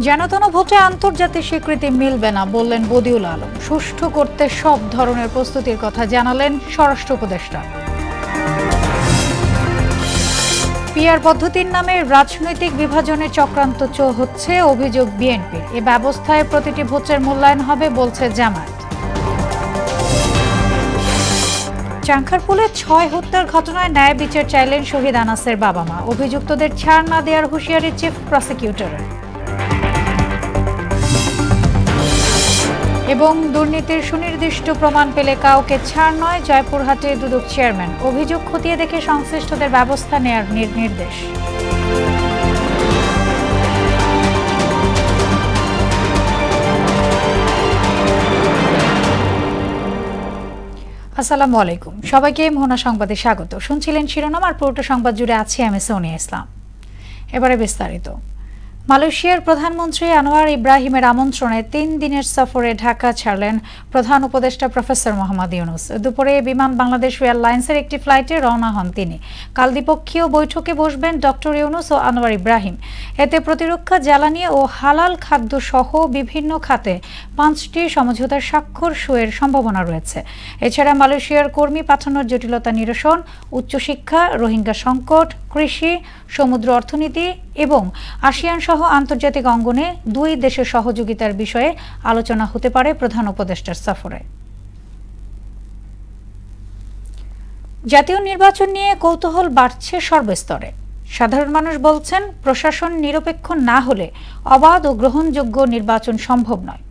যেনতেন ভোটে আন্তর্জাতিক স্বীকৃতি মিলবে না বললেন বদিউল আলম। সুষ্ঠু করতে সব ধরনের প্রস্তুতির কথা জানালেন স্বরাষ্ট্র উপদেষ্টা। পিআর পদ্ধতির নামে রাজনৈতিক বিভাজনের চক্রান্ত হচ্ছে অভিযোগ বিএনপির। এ ব্যবস্থায় প্রতিটি ভোটের মূল্যায়ন হবে বলছে জামায়াত। চাংখারপুলে ৬ হত্যার ঘটনায় ন্যায় বিচার চাইলেন শহীদ আনাসের বাবা মা। অভিযুক্তদের ছাড় না দেওয়ার হুঁশিয়ারি চিফ প্রসিকিউটরের। এবং দুর্নীতির সুনির্দিষ্ট প্রমাণ পেলে কাউকে ছাড় নয়, জয়পুরহাটে দুদক চেয়ারম্যান। অভিযোগ খতিয়ে দেখে সংশ্লিষ্টদের ব্যবস্থা নেয়ার নির্দেশ। আসসালামু আলাইকুম, সবাইকে মোহনা সংবাদে স্বাগত। শুনছিলেন শিরোনাম, আর পুরোটা সংবাদ জুড়ে আছি আমি সোনিয়া ইসলাম। এবারে বিস্তারিত। মালয়েশিয়ার প্রধানমন্ত্রী আনোয়ার ইব্রাহিমের আমন্ত্রণে ৩ দিনের সফরে ঢাকা ছাড়লেন প্রধান উপদেষ্টা প্রফেসর মোহাম্মদ ইউনূস। দুপুরে বিমান বাংলাদেশ এয়ারলাইন্সের একটি ফ্লাইটে রওনা হন তিনি। কাল দ্বিপক্ষীয় বৈঠকে বসবেন ডক্টর ইউনূস ও আনোয়ার ইব্রাহিম। এতে প্রতিরক্ষা, জ্বালানি ও হালাল খাদ্য সহ বিভিন্ন খাতে 5টি সমঝোতার স্বাক্ষর সইয়ের সম্ভাবনা রয়েছে। এছাড়া মালয়েশিয়ার কর্মী পাঠানোর জটিলতা নিরসন, উচ্চশিক্ষা, রোহিঙ্গা সংকট, কৃষি, সমুদ্র অর্থনীতি এবং আসিয়ান সহ আন্তর্জাতিক অঙ্গনে দুই দেশের সহযোগিতার বিষয়ে আলোচনা হতে পারে প্রধান উপদেষ্টার সফরে। জাতীয় নির্বাচন নিয়ে কৌতূহল বাড়ছে সর্বস্তরে। সাধারণ মানুষ বলছেন, প্রশাসন নিরপেক্ষ না হলে অবাধ ও গ্রহণযোগ্য নির্বাচন সম্ভব নয়।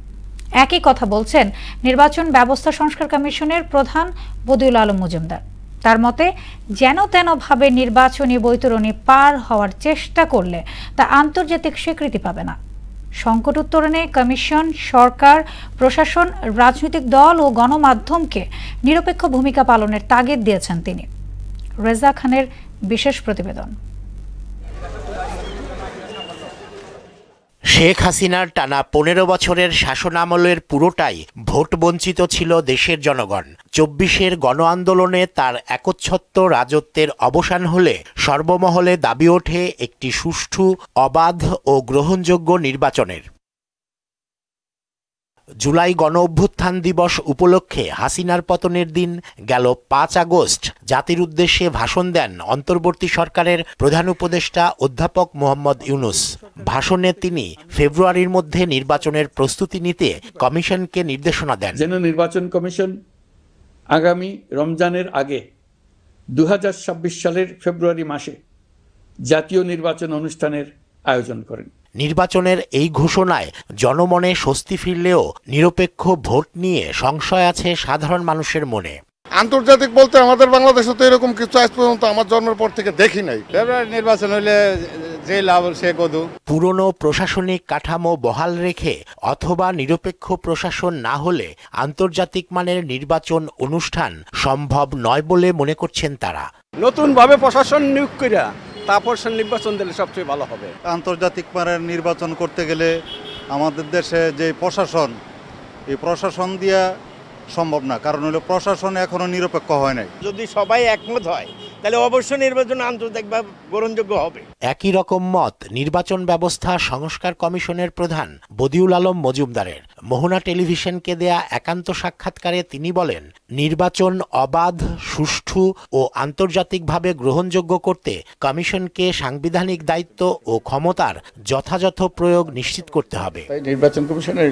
একই কথা বলছেন নির্বাচন ব্যবস্থা সংস্কার কমিশনের প্রধান বদিউল আলম মজুমদার। তার মতে, যেন তেনভাবে নির্বাচনী বৈতরণী পার হওয়ার চেষ্টা করলে তা আন্তর্জাতিক স্বীকৃতি পাবে না। সংকট উত্তরণে কমিশন, সরকার, প্রশাসন, রাজনৈতিক দল ও গণমাধ্যমকে নিরপেক্ষ ভূমিকা পালনের তাগিদ দিয়েছেন তিনি। রেজা খানের বিশেষ প্রতিবেদন। শেখ হাসিনার টানা 15 বছরের শাসনামলের পুরোটাই ভোট বঞ্চিত ছিল দেশের জনগণ। 24-এর গণ আন্দোলনে তার একচ্ছত্র রাজত্বের অবসান হলে সর্বমহলে দাবি ওঠে একটি সুষ্ঠু, অবাধ ও গ্রহণযোগ্য নির্বাচনের। জুলাই গণ অভ্যুত্থান দিবস উপলক্ষে হাসিনার পতনের দিন গেল 5 আগস্ট জাতির উদ্দেশ্যে ভাষণ দেন অন্তর্বর্তী সরকারের প্রধান উপদেষ্টা অধ্যাপক মোহাম্মদ ইউনূস। ভাষণে তিনি ফেব্রুয়ারির মধ্যে নির্বাচনের প্রস্তুতি নিতে কমিশনকে নির্দেশনা দেন। যেন নির্বাচন কমিশন আগামী রমজানের আগে 2026 সালের ফেব্রুয়ারি মাসে জাতীয় নির্বাচন অনুষ্ঠানের আয়োজন করেন। নির্বাচনের এই ঘোষণায় জনমনে স্বস্তি ফিরলেও নিরপেক্ষ ভোট নিয়ে সংশয় আছে সাধারণ মানুষের মনে। আন্তর্জাতিক বলতে আমাদের বাংলাদেশে তো এরকম কিছু আজ পর্যন্ত আমার জন্মের পর থেকে দেখি নাই। ফেব্রুয়ারি নির্বাচন হলে যে লাভ সে কদু। পুরনো প্রশাসনিক কাঠামো বহাল রেখে অথবা নিরপেক্ষ প্রশাসন না হলে আন্তর্জাতিক মানের নির্বাচন অনুষ্ঠান সম্ভব নয় বলে মনে করছেন তারা। নতুনভাবে প্রশাসন নিয়োগ করিয়া তারপর নির্বাচন দিলে সবচেয়ে ভালো হবে। আন্তর্জাতিক মানের নির্বাচন করতে গেলে আমাদের দেশে যে প্রশাসন, এই প্রশাসন দিয়া সম্ভব না, কারণ হলো প্রশাসন এখনো নিরপেক্ষ হয় নাই। যদি সবাই একমত হয় তাহলে অবশ্যই নির্বাচন আন্তর্জাতিকভাবে গ্রহণযোগ্য হবে। একই রকম মত নির্বাচন ব্যবস্থা সংস্কার কমিশনের প্রধান বদিউল আলম মজুমদারের। মোহনা টেলিভিশনকে দেয়া একান্ত সাক্ষাৎকারে তিনি বলেন, নির্বাচন অবাধ, সুষ্ঠু ও আন্তর্জাতিকভাবে গ্রহণযোগ্য করতে কমিশনকে সাংবিধানিক দায়িত্ব ও ক্ষমতার যথাযথ প্রয়োগ নিশ্চিত করতে হবে। নির্বাচন কমিশনের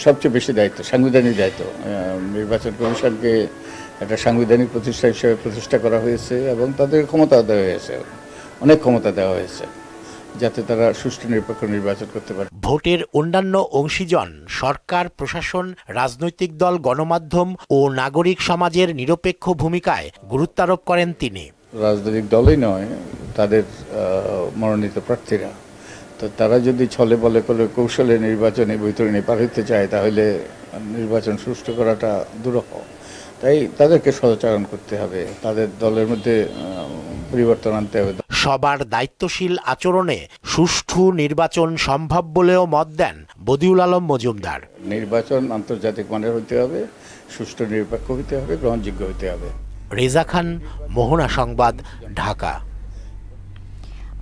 সবচেয়ে বেশি দায়িত্ব, সাংবিধানিক দায়িত্ব। নির্বাচন কমিশনকে একটা সাংবিধানিক প্রতিষ্ঠা হিসেবে প্রতিষ্ঠা করা হয়েছে এবং তাদের ক্ষমতা দেওয়া হয়েছে, অনেক ক্ষমতা দেওয়া হয়েছে, যাতে তারা সুষ্ঠু নিরপেক্ষ নির্বাচন করতে পারে। ভোটের অন্যান্য অংশীজন, সরকার, প্রশাসন, রাজনৈতিক দল, গণমাধ্যম ও নাগরিক সমাজের নিরপেক্ষ ভূমিকায় গুরুত্বারোপ করেন তিনি। রাজনৈতিক দলই নয়, তাদের মনোনীত প্রার্থীরা, তো তারা যদি ছলে বলে করে কৌশলে নির্বাচনে বৈতরণী পার হতে চায় তাহলে নির্বাচন সুষ্ঠু করাটা দুরূহ। তাই তাদেরকে সদাচরণ করতে হবে, তাদের দলের মধ্যে পরিবর্তন আনতে হবে। সবার দায়িত্বশীল আচরণে সুষ্ঠু নির্বাচন সম্ভব বলেও মত দেন বদিউল আলম মজুমদার। নির্বাচন আন্তর্জাতিক মানের হতে হবে, সুষ্ঠু নিরপেক্ষ হতে হবে, গ্রহণযোগ্য হতে হবে। রেজা খান, মোহনা সংবাদ, ঢাকা।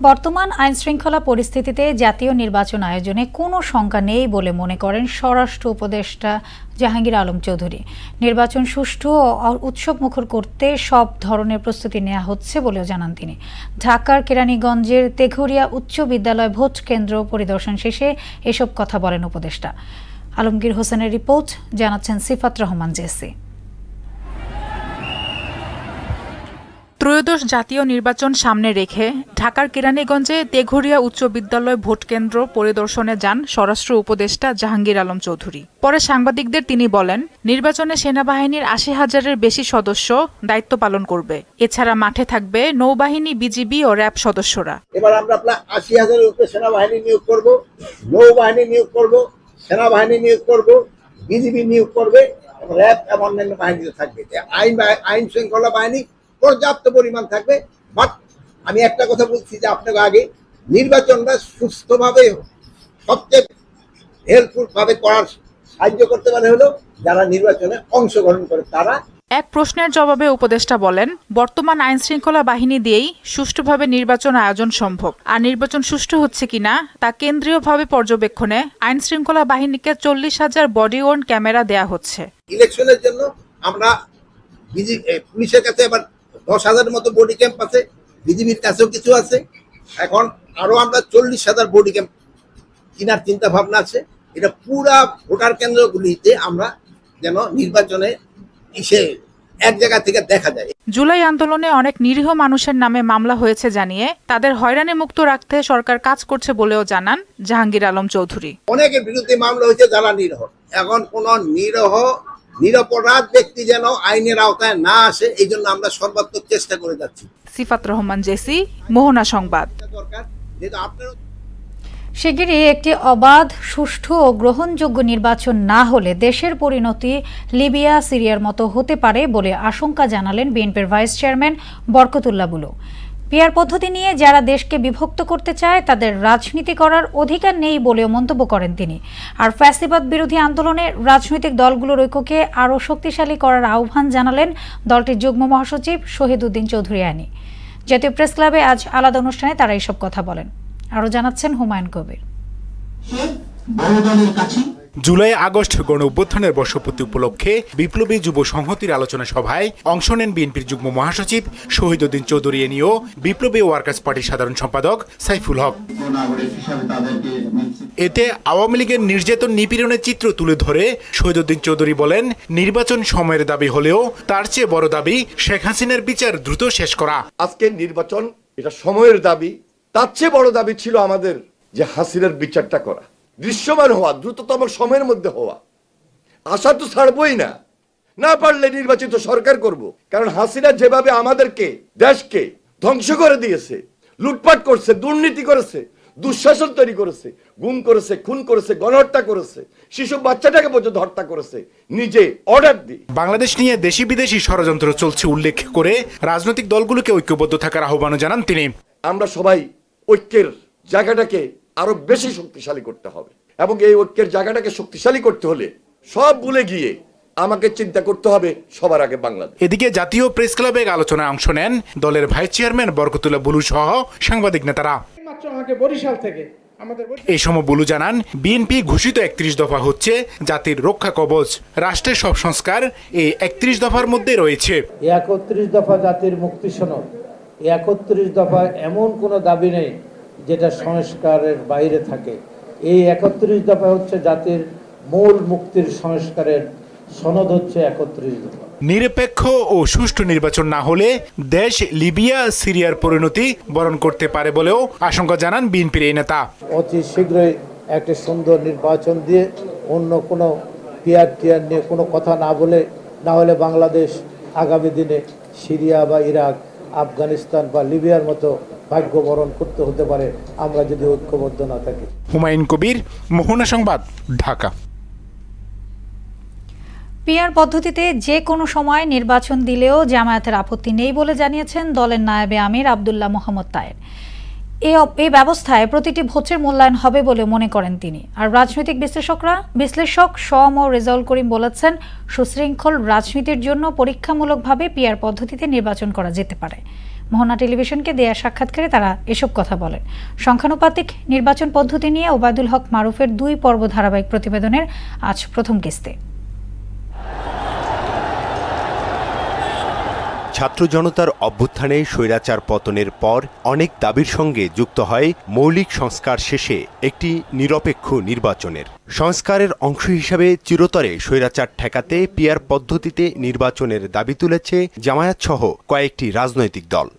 বর্তমান আইনশৃঙ্খলা পরিস্থিতিতে জাতীয় নির্বাচন আয়োজনে কোনো শঙ্কা নেই বলে মনে করেন স্বরাষ্ট্র উপদেষ্টা জাহাঙ্গীর আলম চৌধুরী। নির্বাচন সুষ্ঠু ও উৎসবমুখর করতে সব ধরনের প্রস্তুতি নেওয়া হচ্ছে বলেও জানান তিনি। ঢাকার কেরানীগঞ্জের তেঘরিয়া উচ্চ বিদ্যালয় ভোট কেন্দ্র পরিদর্শন শেষে এসব কথা বলেন উপদেষ্টা। আলমগীর হোসেনের রিপোর্ট, জানাচ্ছেন সিফাত রহমান জেসি। ত্রয়োদশ জাতীয় নির্বাচন সামনে রেখে ঢাকার কেরানীগঞ্জে তেঘরিয়া উচ্চ বিদ্যালয় ভোট কেন্দ্র পরিদর্শনে যান স্বরাষ্ট্র উপদেষ্টা জাহাঙ্গীর আলম চৌধুরী। পরে সাংবাদিকদের তিনি বলেন, নির্বাচনে সেনাবাহিনীর ৮০,০০০-এর বেশি সদস্য দায়িত্ব পালন করবে। এছাড়া মাঠে থাকবে নৌবাহিনী, বিজিবি ও র্যাব সদস্যরা। এবার আমরা ৮০,০০০-এর উপরে সেনাবাহিনী নিয়োগ করব, নৌবাহিনী নিয়োগ করব, সেনাবাহিনী নিয়োগ করব, বিজিবি নিয়োগ করবে, র্যাব এবং অন্যান্য বাহিনীতে থাকবে। আইন শৃঙ্খলা বাহিনী পর্যাপ্ত পরিমাণ থাকবে। বাট আমি একটা কথা বলছি যে আপনাকে আগে নির্বাচনটা সুস্থভাবে সবচেয়ে হেল্পফুল ভাবে করার সাহায্য করতে পারে হলো যারা নির্বাচনে অংশগ্রহণ করে তারা। এক প্রশ্নের জবাবে উপদেষ্টা বলেন, বর্তমান আইন শৃঙ্খলা বাহিনী দিয়েই সুষ্ঠুভাবে নির্বাচন আয়োজন সম্ভব। আর নির্বাচন সুষ্ঠু হচ্ছে কিনা তা কেন্দ্রীয়ভাবে পর্যবেক্ষণে আইন শৃঙ্খলা বাহিনীকে ৪০,০০০ বডি ওয়ার্ন ক্যামেরা দেয়া হচ্ছে। ইলেকশনের জন্য আমরা পুলিশের কাছে এবার ১০,০০০ মতো বডি ক্যাম্প আছে, বিজিবির কাছেও কিছু আছে। এখন আরো আমরা ৪০,০০০ বডি ক্যাম্প কেনার চিন্তা ভাবনা আছে। এটা পুরা ভোটার কেন্দ্রগুলিতে আমরা যেন নির্বাচনে এসে এক জায়গা থেকে দেখা যায়। জুলাই আন্দোলনে অনেক নিরীহ মানুষের নামে মামলা হয়েছে জানিয়ে তাদের হয়রানি মুক্ত রাখতে সরকার কাজ করছে বলেও জানান জাহাঙ্গীর আলম চৌধুরী। অনেকের বিরুদ্ধে মামলা হয়েছে যারা নিরীহ। এখন কোন নিরপরাধ ব্যক্তি যেন আইনের আওতায় না আসে, এই জন্য আমরা সর্বাত্মক চেষ্টা করে যাচ্ছি। সিফাত রহমান জেসি, মোহনা সংবাদ। শিগগিরই একটি অবাধ, সুষ্ঠু ও গ্রহণযোগ্য নির্বাচন না হলে দেশের পরিণতি লিবিয়া, সিরিয়ার মতো হতে পারে বলে আশঙ্কা জানালেন বিএনপির vice chairman Barkatullah Bulu. PR পদ্ধতি নিয়ে যারা দেশকে বিভক্ত করতে চায় তাদের রাজনীতি করার অধিকার নেই বলেও মন্তব্য করেন তিনি। আর ফ্যাসিবাদ বিরোধী আন্দোলনে রাজনৈতিক দলগুলোর ঐক্যকে আরও শক্তিশালী করার আহ্বান জানালেন দলটির যুগ্ম মহাসচিব শহীদ উদ্দিন চৌধুরী আনি। জাতীয় প্রেস ক্লাবে আজ আলাদা অনুষ্ঠানে তারা এসব কথা বলেন। আরও জানাচ্ছেন হুমায়ুন কবির। জুলাই আগস্ট গণ অভ্যুত্থানের বর্ষপূর্তি উপলক্ষে বিপ্লবী যুব সংহতির আলোচনা সভায় অংশ নেন বিএনপির যুগ্ম মহাসচিব শহীদ উদ্দিন চৌধুরী এনিও, বিপ্লবী ওয়ার্কার্স পার্টির সাধারণ সম্পাদক সাইফুল হক। এতে আওয়ামী লীগের নির্যাতন নিপীড়নের চিত্র তুলে ধরে শহীদ উদ্দিন চৌধুরী বলেন, নির্বাচন সময়ের দাবি হলেও তার চেয়ে বড় দাবি শেখ হাসিনার বিচার দ্রুত শেষ করা। আজকে নির্বাচন এটা সময়ের দাবি, তার চেয়ে বড় দাবি ছিল আমাদের যে হাসিনার বিচারটা করা, দৃশ্যমান হওয়া, দ্রুততম সময়ের মধ্যে হওয়া। আশা তো ছাড়বই না, না পারলে নির্বাচিত সরকার করব। কারণ হাসিনা যেভাবে আমাদেরকে, দেশকে ধ্বংস করে দিয়েছে, লুটপাট করছে, দুর্নীতি করেছে, দুঃশাসন তৈরি করেছে, গুম করেছে, খুন করেছে, গণহত্যা করেছে, শিশু বাচ্চাটাকে পর্যন্ত হত্যা করেছে নিজে অর্ডার দিয়ে। বাংলাদেশ নিয়ে দেশি বিদেশি ষড়যন্ত্র চলছে উল্লেখ করে রাজনৈতিক দলগুলোকে ঐক্যবদ্ধ থাকার আহ্বানও জানান তিনি। আমরা সবাই ঐক্যের জায়গাটাকে আরো বেশি শক্তিশালী করতে হবে এবং এই ঐক্যের জায়গাটাকে শক্তিশালী করতে হলে সব ভুলে গিয়ে আমাকে চিন্তা করতে হবে সবার আগে বাংলাদেশ। এদিকে জাতীয় প্রেস ক্লাবে আলোচনায় অংশ নেন দলের ভাইস চেয়ারম্যান বরকতুল্লাহ বুলু সহ সাংবাদিক নেতারা। এই সময় বুলু জানান, বিএনপি ঘোষিত ৩১ দফা হচ্ছে জাতির রক্ষা কবচ। রাষ্ট্রের সব সংস্কার এই ৩১ দফার মধ্যে রয়েছে। ৩১ দফা জাতির মুক্তি সনদ। ৩১ দফা এমন কোনো দাবি নেই যেটা সংস্কারের বাইরে থাকে। এই ৩১ দফা হচ্ছে জাতির মূল মুক্তির সংস্কারের সনদ, হচ্ছে ৩১ দফা। নিরপেক্ষ ও সুষ্ঠু নির্বাচন না হলে দেশ লিবিয়া, সিরিয়ার পরিণতি বরণ করতে পারে বলেও আশঙ্কা জানান বিএনপির এই নেতা। অতি শীঘ্রই একটা সুন্দর নির্বাচন দিয়ে অন্য কোনো পিআর নিয়ে কোনো কথা না হলে বাংলাদেশ আগামী দিনে সিরিয়া বা ইরাক, আফগানিস্তান বা লিবিয়ার মতো ভাগ্য বরণ করতে হতে পারে আমরা যদি ঐক্যবদ্ধ না থাকি। হুমায়ুন কবির, মোহনা সংবাদ, ঢাকা। পিআর পদ্ধতিতে যে কোনো সময় নির্বাচন দিলেও জামায়াতের আপত্তি নেই বলে জানিয়েছেন দলের নায়েবে আমির আব্দুল্লাহ মোহাম্মদ তায়ের। এই ব্যবস্থায় প্রতিটি ভোটের মূল্যায়ন হবে বলে মনে করেন তিনি। আর রাজনৈতিক বিশ্লেষক শম ও রেজাউল করিম বলেছেন, সুশৃঙ্খল রাজনীতির জন্য পরীক্ষামূলকভাবে পিআর পদ্ধতিতে নির্বাচন করা যেতে পারে। মোহনা টেলিভিশনকে দেয়া সাক্ষাৎকারে তারা এসব কথা বলেন। সংখ্যানুপাতিক নির্বাচন পদ্ধতি নিয়ে ওবায়দুল হক মারুফের 2 পর্ব ধারাবাহিক প্রতিবেদনের আজ প্রথম কিস্তি। ছাত্র জনতার অভ্যুত্থানে স্বৈরাচার পতনের পর অনেক দাবির সঙ্গে যুক্ত হয় মৌলিক সংস্কার শেষে একটি নিরপেক্ষ নির্বাচনের। সংস্কারের অংশ হিসাবে চিরতরে স্বৈরাচার ঠেকাতে পিআর পদ্ধতিতে নির্বাচনের দাবি তুলেছে জামায়াত সহ কয়েকটি রাজনৈতিক দল।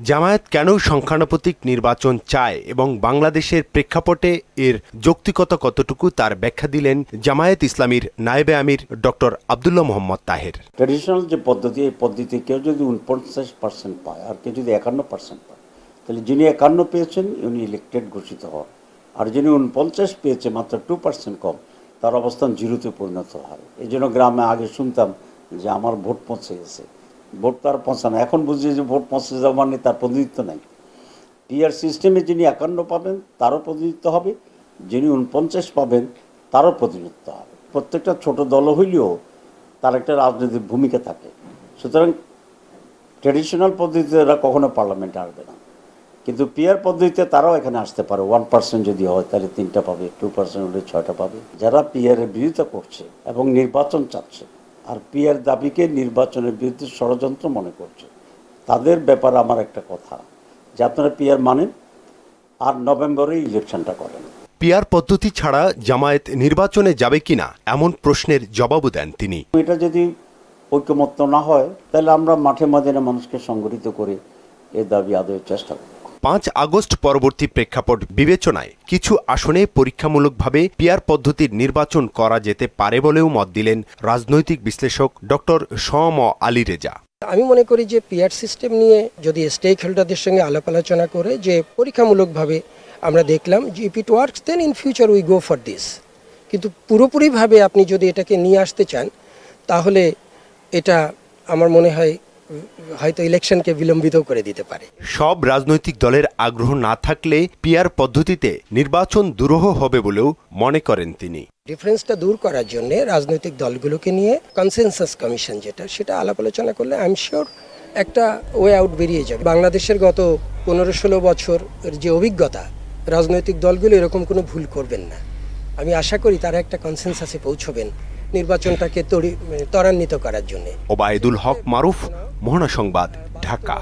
জামায়াত কেন সংখ্যানুপাতিক নির্বাচন চায় এবং বাংলাদেশের প্রেক্ষাপটে এর যৌক্তিকতা কতটুকু তার ব্যাখ্যা দিলেন জামায়াত ইসলামীর নায়েবে আমির ডক্টর আব্দুল্লাহ মোহাম্মদ তাহের। ট্র্যাডিশনাল যে পদ্ধতি, এই পদ্ধতি কেউ যদি 49% পায় আর কেউ যদি 51% পায়, তাহলে যিনি 51 পেয়েছেন উনি ইলেক্টেড ঘোষিত হন, আর যিনি 49 পেয়েছে মাত্র 2% কম, তার অবস্থান 0-তে পরিণত হয়। এই জন্য গ্রামে আগে শুনতাম যে আমার ভোট পৌঁছে গেছে, ভোট তার পৌঁছানো। এখন বুঝি যে ভোট পৌঁছে যাওয়া মানে তার প্রতিনিধিত্ব নাই। পিআর সিস্টেমে যিনি 51 পাবেন তারও প্রতিনিধিত্ব হবে, যিনি 49 পাবেন তারও প্রতিনিধিত্ব হবে। প্রত্যেকটা ছোট দল হইলেও তার একটা রাজনৈতিক ভূমিকা থাকে। সুতরাং ট্র্যাডিশনাল পদ্ধতিতে এরা কখনো পার্লামেন্টে আসবে না, কিন্তু পিআর পদ্ধতিতে তারাও এখানে আসতে পারে। 1% যদি হয় তাহলে 3টা পাবে, 2% হলে 6টা পাবে। যারা পিআরের বিরোধিতা করছে এবং নির্বাচন চাচ্ছে আর পিআর দাবিকে নির্বাচনের বিরুদ্ধে ষড়যন্ত্র মনে করছে, তাদের ব্যাপারে আমার একটা কথা যে আপনারা পিআর মানেন আর নভেম্বরে ইলেকশনটা করেন। পিআর পদ্ধতি ছাড়া জামায়াত নির্বাচনে যাবে কিনা এমন প্রশ্নের জবাবও দেন তিনি। এটা যদি ঐকমত্য না হয় তাহলে আমরা মাঠে ময়দানে মানুষকে সংগঠিত করে এ দাবি আদায়ের চেষ্টা করব। 5 আগস্ট পরবর্তী প্রেক্ষাপট বিবেচনায় কিছু আসনে পরীক্ষামূলকভাবে পিআর পদ্ধতির নির্বাচন করা যেতে পারে বলেও মত দিলেন রাজনৈতিক বিশ্লেষক ডক্টর শ.ম. আলী রেজা। আমি মনে করি যে পিআর সিস্টেম নিয়ে যদি স্টেক হোল্ডারদের সঙ্গে আলাপ আলোচনা করে যে পরীক্ষামূলকভাবে আমরা দেখলাম যে if it works then in future we go for this, কিন্তু পুরোপুরিভাবে আপনি যদি এটাকে নিয়ে আসতে চান তাহলে এটা আমার মনে হয় হয়তো ইলেকশনকে বিলম্বিত করে দিতে পারে। সব রাজনৈতিক দলের আগ্রহ না থাকলে পিআর পদ্ধতিতে নির্বাচন দুরূহ হবে বলেও মনে করেন তিনি। ডিফারেন্সটা দূর করার জন্য রাজনৈতিক দলগুলোকে নিয়ে কনসেনসাস কমিশন সেটা আলাপ আলোচনা করলে আই এম শিওর একটা ওয়ে আউট বেরিয়ে যাবে। বাংলাদেশের গত 15-16 বছর যে অভিজ্ঞতা, রাজনৈতিক দলগুলো এরকম কোনো ভুল করবেন না। আমি আশা করি তারা একটা কনসেনসাসে পৌঁছবেন নির্বাচনটাকে ত্বরান্বিত করার জন্য। ওবায়দুল হক মারুফ, মোহনা সংবাদ, ঢাকা।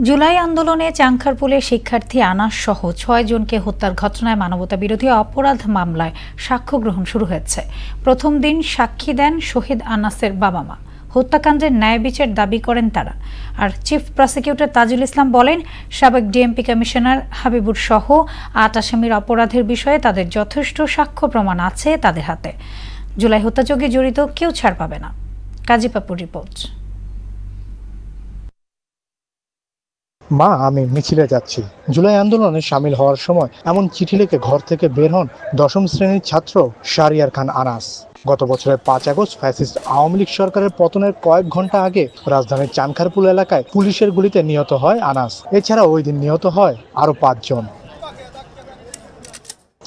জুলাই আন্দোলনে চাংখারপুলে শিক্ষার্থী আনাস সহ 6 জনকে হত্যার ঘটনায় মানবতা বিরোধী অপরাধ মামলায় সাক্ষ্য গ্রহণ শুরু হয়েছে। প্রথম দিন সাক্ষী দেন শহীদ আনাসের বাবা মা। হত্যাকাণ্ডের ন্যায় বিচার দাবি করেন তারা। আর চিফ প্রসিকিউটর তাজুল ইসলাম বলেন, সাবেক ডিএমপি কমিশনার হাবিবুর সহ 8 আসামির অপরাধের বিষয়ে তাদের যথেষ্ট সাক্ষ্য প্রমাণ আছে তাদের হাতে। জুলাই হত্যাযজ্ঞে জড়িত কেউ ছাড় পাবে না। কাজী পাপুর রিপোর্ট। মা, আমি মিছিলে যাচ্ছি। জুলাই আন্দোলনে সামিল হওয়ার সময় এমন চিঠি লিখে ঘর থেকে বের হন 10ম শ্রেণীর ছাত্র শাহরিয়ার খান আনাস। গত বছরের 5 আগস্ট ফ্যাসিস্ট আওয়ামী লীগ সরকারের পতনের কয়েক ঘন্টা আগে রাজধানীর চানখারপুল এলাকায় পুলিশের গুলিতে নিহত হয় আনাস। এছাড়া ওই দিন নিহত হয় আরো 5 জন।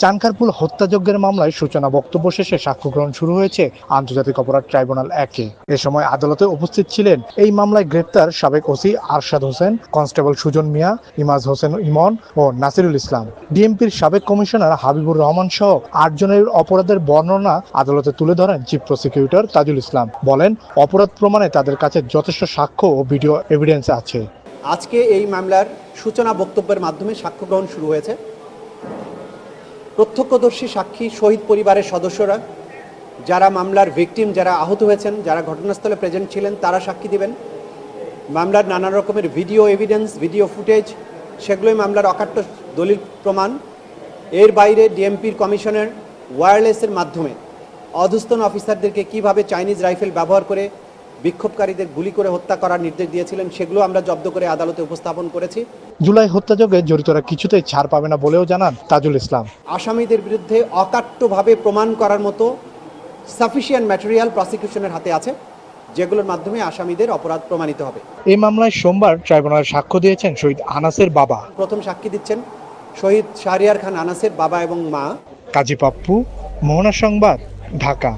চানখারপুল হত্যাযজ্ঞের মামলায় সূচনা বক্তব্য শেষে সাক্ষ্য গ্রহণ শুরু হয়েছে আন্তর্জাতিক অপরাধ ট্রাইব্যুনাল 1-এ। এ সময় আদালতে উপস্থিত ছিলেন এই মামলায় গ্রেপ্তার সাবেক ওসি আরশাদ হোসেন, কনস্টেবল সুজন মিয়া, ইমাজ হোসেন ইমন ও নাসিরুল ইসলাম। ডিএমপির সাবেক কমিশনার হাবিবুর রহমান সহ 8 জনের অপরাধের বর্ণনা আদালতে তুলে ধরেন চিফ প্রসিকিউটর তাজুল ইসলাম। বলেন, অপরাধ প্রমাণে তাদের কাছে যথেষ্ট সাক্ষ্য ও ভিডিও এভিডেন্স আছে। আজকে এই মামলার সূচনা বক্তব্যের মাধ্যমে সাক্ষ্য গ্রহণ শুরু হয়েছে। প্রত্যক্ষদর্শী সাক্ষী, শহীদ পরিবারের সদস্যরা, যারা মামলার ভিকটিম, যারা আহত হয়েছেন, যারা ঘটনাস্থলে প্রেজেন্ট ছিলেন, তারা সাক্ষী দিবেন। মামলার নানা রকমের ভিডিও এভিডেন্স, ভিডিও ফুটেজ, সেগুলোই মামলার অকাট্য দলিল প্রমাণ। এর বাইরে ডিএমপির কমিশনের ওয়্যারলেসের মাধ্যমে অধস্তন অফিসারদেরকে কিভাবে চাইনিজ রাইফেল ব্যবহার করে বিক্ষোভকারীদের গুলি করে হত্যা করার নির্দেশ দিয়েছিলেন, সেগুলো আমরা জব্দ করে আদালতে উপস্থাপন করেছি। জুলাই হত্যাযজ্ঞে জড়িতরা কিছুতেই ছাড় পাবে না বলেও জানান তাজুল ইসলাম। আসামিদের বিরুদ্ধে অকাট্যভাবে প্রমাণ করার মতো সাফিসিয়েন্ট ম্যাটেরিয়াল প্রসিকিউশনের হাতে আছে, যেগুলোর মাধ্যমে আসামিদের অপরাধ প্রমাণিত হবে। এই মামলায় সোমবার ট্রাইব্যুনালে সাক্ষ্য দিয়েছেন শহীদ আনাসের বাবা। প্রথম সাক্ষী দিচ্ছেন শহীদ শাহরিয়ার খান আনাসের বাবা এবং মা। কাজী পাপ্পু, মোহনা সংবাদ, ঢাকা।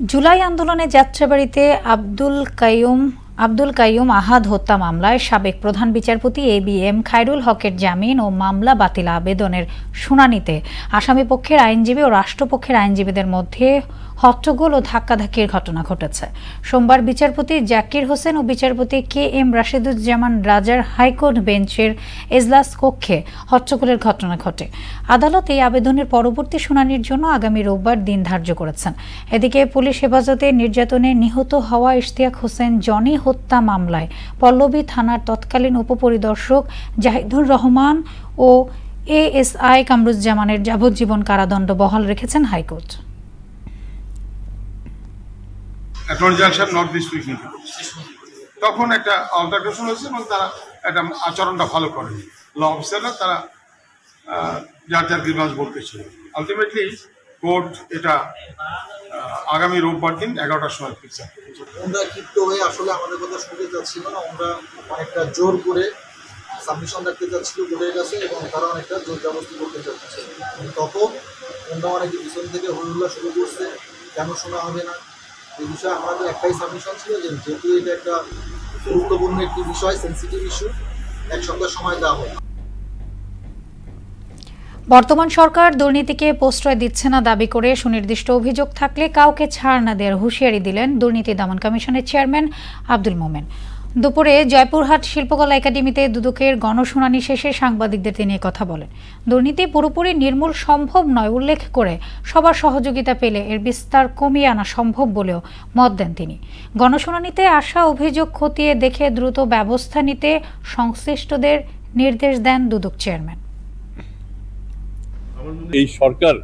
জুলাই আন্দোলনে যাত্রাবাড়িতে আব্দুল কাইয়ুম আহাদ হত্যা মামলায় সাবেক প্রধান বিচারপতি ABM খায়রুল হকের জামিন ও মামলা বাতিল আবেদনের শুনানিতে আসামি পক্ষের আইনজীবী ও রাষ্ট্রপক্ষের আইনজীবীদের মধ্যে হট্টগোল ও ধাক্কাধাক্কির ঘটনা ঘটেছে। সোমবার বিচারপতি জাকির হোসেন ও বিচারপতি KM রাশেদুজ্জামান রাজার হাইকোর্ট বেঞ্চের এজলাস কক্ষে হট্টগোলের ঘটনা ঘটে। আদালত এই আবেদনের পরবর্তী শুনানির জন্য আগামী রোববার দিন ধার্য করেছেন। এদিকে পুলিশ হেফাজতে নির্যাতনে নিহত হওয়া ইশতিয়াক হোসেন জনি হত্যা মামলায় পল্লবী থানার তৎকালীন উপপরিদর্শক জাহিদুর রহমান ও ASI কামরুজ্জামানের যাবজ্জীবন কারাদণ্ড বহাল রেখেছেন হাইকোর্ট। তখন একটা অল্টারনেশন হয়েছে এবং তারা একটা আচরণটা ভালো করে, ল অফিসাররা তারা যার যার গ্রিভান্স বলতেছিল। আলটিমেটলি কোর্ট এটা আগামী রোববার দিন 11টার সময় ফিক্স। ওরা ক্ষিপ্ত হয়ে আসলে আমাদের কথা শুনতে চাচ্ছিল না, ওরা অনেকটা জোর করে সাবমিশন রাখতে চাচ্ছিল কোর্টের কাছে এবং তারা অনেকটা জোর জবরদস্তি করতে চাচ্ছে। তখন ওরা অনেকে পিছন থেকে হইহুল্লা শুরু করছে, কেন শোনা হবে না এই বিষয়ে। আমাদের একটাই সাবমিশন ছিল যে যেহেতু এটা একটা গুরুত্বপূর্ণ একটি বিষয়, সেন্সিটিভ ইস্যু, 1 সপ্তাহ সময় দেওয়া হয়। বর্তমান সরকার দুর্নীতিকে প্রশ্রয় দিচ্ছে না দাবি করে সুনির্দিষ্ট অভিযোগ থাকলে কাউকে ছাড় না দেওয়ার হুঁশিয়ারি দিলেন দুর্নীতি দমন কমিশনের চেয়ারম্যান আব্দুল মোমেন। দুপুরে জয়পুরহাট শিল্পকলা একাডেমিতে দুদকের গণশুনানি শেষে সাংবাদিকদের তিনি কথা বলেন। দুর্নীতি পুরোপুরি নির্মূল সম্ভব নয় উল্লেখ করে সবার সহযোগিতা পেলে এর বিস্তার কমিয়ে আনা সম্ভব বলেও মত দেন তিনি। গণশুনানিতে আসা অভিযোগ খতিয়ে দেখে দ্রুত ব্যবস্থা নিতে সংশ্লিষ্টদের নির্দেশ দেন দুদক চেয়ারম্যান। এই সরকার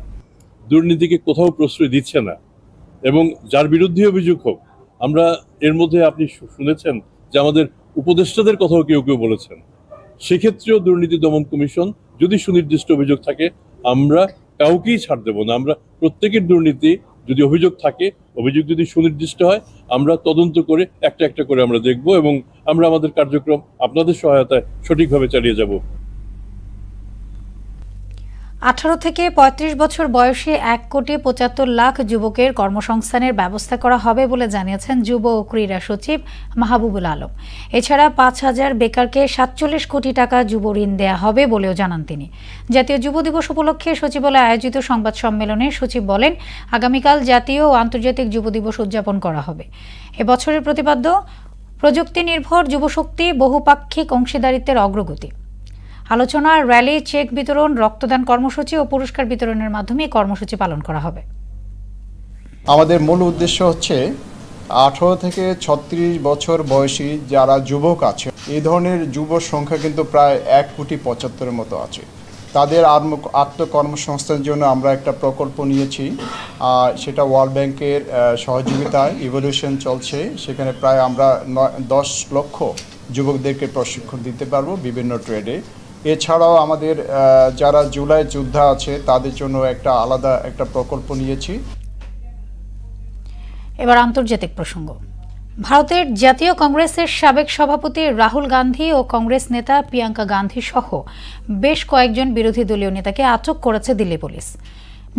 দুর্নীতিকে কোথাও প্রশ্রয় দিচ্ছে না এবং যার বিরুদ্ধে অভিযোগ হোক, আমরা এর মধ্যে আপনি শুনেছেন যে আমাদের উপদেষ্টাদের কথাও কেউ কেউ বলেছেন। সেক্ষেত্রেও দুর্নীতি দমন কমিশন যদি সুনির্দিষ্ট অভিযোগ থাকে আমরা কাউকেই ছাড় দেব না। আমরা প্রত্যেকের দুর্নীতি যদি অভিযোগ থাকে, অভিযোগ যদি সুনির্দিষ্ট হয়, আমরা তদন্ত করে একটা একটা করে আমরা দেখব এবং আমরা আমাদের কার্যক্রম আপনাদের সহায়তায় সঠিকভাবে চালিয়ে যাব। 18 থেকে 35 বছর বয়সী 1,75,00,000 যুবকের কর্মসংস্থানের ব্যবস্থা করা হবে বলে জানিয়েছেন যুব ও ক্রীড়া সচিব মাহবুবুল আলম। এছাড়া 5,000 বেকারকে 47 কোটি টাকা যুব ঋণ দেয়া হবে বলেও জানান তিনি। জাতীয় যুব দিবস উপলক্ষে সচিবালয়ে আয়োজিত সংবাদ সম্মেলনে সচিব বলেন, আগামীকাল জাতীয় ও আন্তর্জাতিক যুব দিবস উদযাপন করা হবে। এবছরের প্রতিপাদ্য প্রযুক্তি নির্ভর যুবশক্তি, বহুপাক্ষিক অংশীদারিত্বের অগ্রগতি। আলোচনা, র্যালি, চেক বিতরণ, রক্তদান কর্মসূচি ও পুরস্কার বিতরণের মাধ্যমে কর্মসূচি পালন করা হবে। আমাদের মূল উদ্দেশ্য হচ্ছে 18 থেকে 36 বছর বয়সী যারা যুবক আছে, এই ধরনের যুব সংখ্যা কিন্তু প্রায় 1,75,00,000 মতো আছে। তাদের আত্মকর্মসংস্থানের জন্য আমরা একটা প্রকল্প নিয়েছি, সেটা ওয়ার্ল্ড ব্যাংকের সহযোগিতায় ইভলিউশন চলছে। সেখানে প্রায় আমরা 10 লক্ষ যুবকদেরকে প্রশিক্ষণ দিতে পারবো বিভিন্ন ট্রেডে। এছাড়াও আমাদের যারা জুলাই যোদ্ধা আছে তাদের জন্য একটা আলাদা একটা প্রকল্প নিয়েছি। এবার আন্তর্জাতিক প্রসঙ্গ। ভারতের জাতীয় কংগ্রেসের সাবেক সভাপতি রাহুল গান্ধী ও কংগ্রেস নেতা প্রিয়াঙ্কা গান্ধী সহ বেশ কয়েকজন বিরোধী দলীয় নেতাকে আটক করেছে দিল্লি পুলিশ।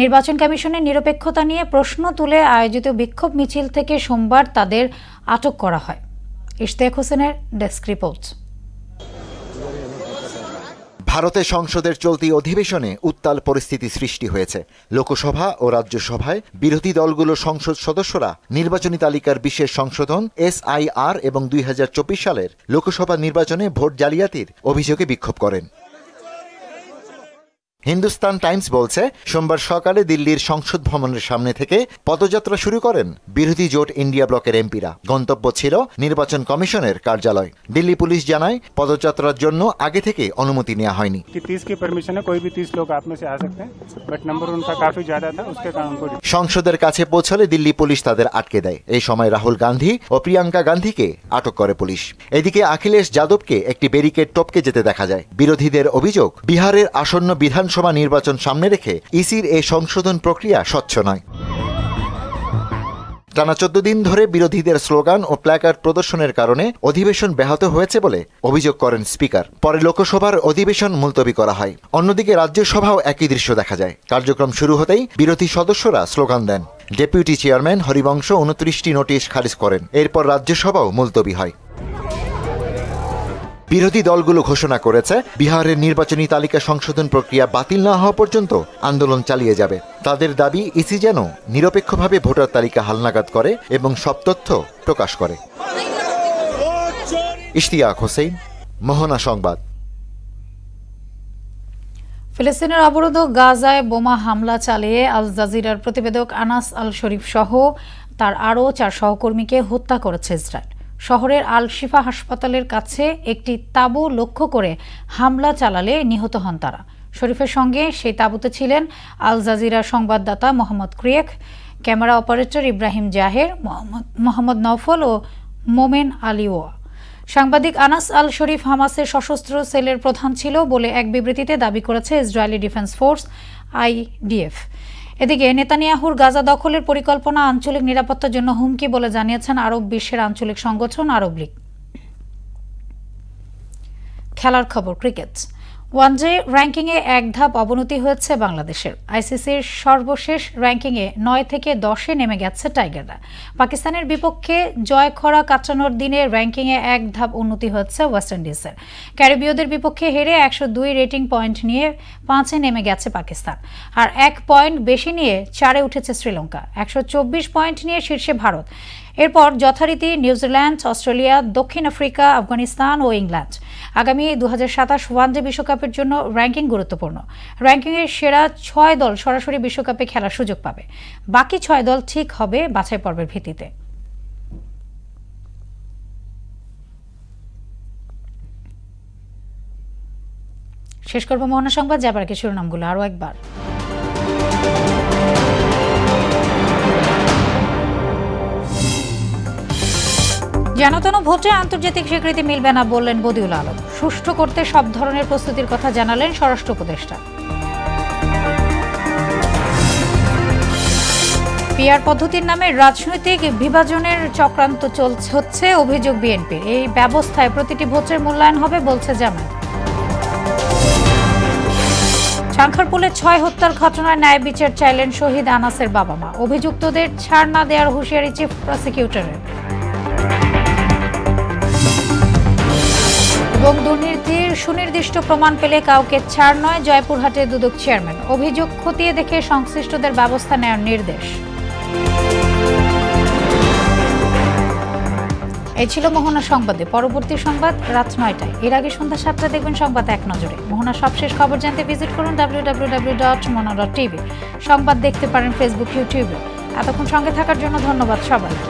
নির্বাচন কমিশনের নিরপেক্ষতা নিয়ে প্রশ্ন তুলে আয়োজিত বিক্ষোভ মিছিল থেকে সোমবার তাদের আটক করা হয়। ইশতিয়াক হোসেনের ডেস্ক রিপোর্ট। ভারতের সংসদের চলতি অধিবেশনে উত্তাল পরিস্থিতি সৃষ্টি হয়েছে। লোকসভা ও রাজ্যসভায় বিরোধী দলগুলোর সংসদ সদস্যরা নির্বাচনী তালিকার বিশেষ সংশোধন SIR এবং 2024 সালের লোকসভা নির্বাচনে ভোট জালিয়াতির অভিযোগে বিক্ষোভ করেন। হিন্দুস্তান টাইমস বলছে, সোমবার সকালে দিল্লির সংসদ ভবনের সামনে থেকে পদযাত্রা শুরু করেন বিরোধী জোট ইন্ডিয়া ব্লকের এমপিরা। গন্তব্য ছিল নির্বাচন কমিশনের কার্যালয়। দিল্লি পুলিশ জানায়, পদযাত্রার জন্য আগে থেকে অনুমতি নেওয়া হয়নি। সংসদের কাছে পৌঁছলে দিল্লি পুলিশ তাদের আটকে দেয়। এই সময় রাহুল গান্ধী ও প্রিয়াঙ্কা গান্ধীকে আটক করে পুলিশ। এদিকে অখিলেশ যাদবকে একটি ব্যারিকেড টপকে যেতে দেখা যায়। বিরোধীদের অভিযোগ, বিহারের আসন্ন বিধানসভা নির্বাচন সামনে রেখে ইসির এই সংশোধন প্রক্রিয়া স্বচ্ছ নয়। টানা 14 দিন ধরে বিরোধীদের স্লোগান ও প্ল্যাকার্ড প্রদর্শনের কারণে অধিবেশন ব্যাহত হয়েছে বলে অভিযোগ করেন স্পিকার। পরে লোকসভার অধিবেশন মুলতবি করা হয়। অন্যদিকে রাজ্যসভাও একই দৃশ্য দেখা যায়। কার্যক্রম শুরু হতেই বিরোধী সদস্যরা স্লোগান দেন। ডেপুটি চেয়ারম্যান হরিবংশ 29টি নোটিশ খারিজ করেন। এরপর রাজ্যসভাও মুলতবি হয়। বিরোধী দলগুলো ঘোষণা করেছে বিহারের নির্বাচনী তালিকা সংশোধন প্রক্রিয়া বাতিল না হওয়া পর্যন্ত আন্দোলন চালিয়ে যাবে। তাদের দাবি ইসি যেন নিরপেক্ষভাবে ভোটার তালিকা হালনাগাদ করে এবং সব তথ্য প্রকাশ করে। ইশতিয়াক হোসেন, মোহনা সংবাদ। ফিলিস্তিনের অবরোধ গাজায় বোমা হামলা চালিয়ে আল জাজিরার প্রতিবেদক আনাস আল শরীফ সহ তার আরও 4 সহকর্মীকে হত্যা করেছে ইসরায়েল। শহরের আল শিফা হাসপাতালের কাছে একটি তাঁবু লক্ষ্য করে হামলা চালালে নিহত হন তারা। শরীফের সঙ্গে সেই তাঁবুতে ছিলেন আল জাজিরার সংবাদদাতা মোহাম্মদ ক্রিয়েক, ক্যামেরা অপারেটর ইব্রাহিম জাহের, মোহাম্মদ নওফল ও মোমেন আলিওয়া। সাংবাদিক আনাস আল শরীফ হামাসের সশস্ত্র সেলের প্রধান ছিল বলে এক বিবৃতিতে দাবি করেছে ইসরায়েলি ডিফেন্স ফোর্স IDF। এদিকে নেতানিয়াহুর গাজা দখলের পরিকল্পনা আঞ্চলিক নিরাপত্তার জন্য হুমকি বলে জানিয়েছেন আরব বিশ্বের আঞ্চলিক সংগঠন আরব লীগ। খেলার খবর, ক্রিকেট। ওয়ানডে র্যাঙ্কিংয়ে এক ধাপ অবনতি হয়েছে বাংলাদেশের। আইসিসির সর্বশেষ র্যাঙ্কিংয়ে 9 থেকে 10-এ নেমে গেছে টাইগাররা। পাকিস্তানের বিপক্ষে জয় খরা কাটানোর দিনে র্যাঙ্কিংয়ে এক ধাপ উন্নতি হয়েছে ওয়েস্ট ইন্ডিজের। ক্যারিবীয়দের বিপক্ষে হেরে 102 রেটিং পয়েন্ট নিয়ে 5-এ নেমে গেছে পাকিস্তান। আর 1 পয়েন্ট বেশি নিয়ে 4-এ উঠেছে শ্রীলঙ্কা। 124 পয়েন্ট নিয়ে শীর্ষে ভারত। এরপর যথারীতি নিউজিল্যান্ড, অস্ট্রেলিয়া, দক্ষিণ আফ্রিকা, আফগানিস্তান ও ইংল্যান্ড। আগামী 2027 ওয়ানডে বিশ্বকাপের জন্য র্যাঙ্কিং গুরুত্বপূর্ণ। র্যাঙ্কিংয়ের সেরা 6 দল সরাসরি বিশ্বকাপে খেলার সুযোগ পাবে। বাকি 6 দল ঠিক হবে বাছাই পর্বের ভিত্তিতে। শেষ করব মোহনা সংবাদ, যাবার আগে শিরোনামগুলো আরও একবার। যেনতেন ভোটে আন্তর্জাতিক স্বীকৃতি মিলবে না বললেন বদিউল আলম। সুষ্ঠু করতে সব ধরনের প্রস্তুতির কথা জানালেন স্বরাষ্ট্র উপদেষ্টা। পিআর পদ্ধতির নামে রাজনৈতিক বিভাজনের চক্রান্ত হচ্ছে অভিযোগ বিএনপির। এই ব্যবস্থায় প্রতিটি ভোটের মূল্যায়ন হবে বলছে জামায়াত। চাঁখারপুলে 6 হত্যার ঘটনায় ন্যায় বিচার চাইলেন শহীদ আনাসের বাবা মা। অভিযুক্তদের ছাড় না দেওয়ার হুঁশিয়ারি চিফ প্রসিকিউটরের। এবং দুর্নীতির সুনির্দিষ্ট প্রমাণ পেলে কাউকে ছাড় নয়, জয়পুরহাটে দুদক চেয়ারম্যান। অভিযোগ খতিয়ে দেখে সংশ্লিষ্টদের ব্যবস্থা নেওয়ার নির্দেশ। এই ছিল মোহনা সংবাদে। পরবর্তী সংবাদ রাত 9টায়। এর আগে সন্ধ্যা 7টায় দেখবেন সংবাদ এক নজরে। মোহনা সবশেষ খবর জানতে ভিজিট করুন www.mona.tv। সংবাদ দেখতে পারেন ফেসবুক, ইউটিউবে। এতক্ষণ সঙ্গে থাকার জন্য ধন্যবাদ সবাইকে।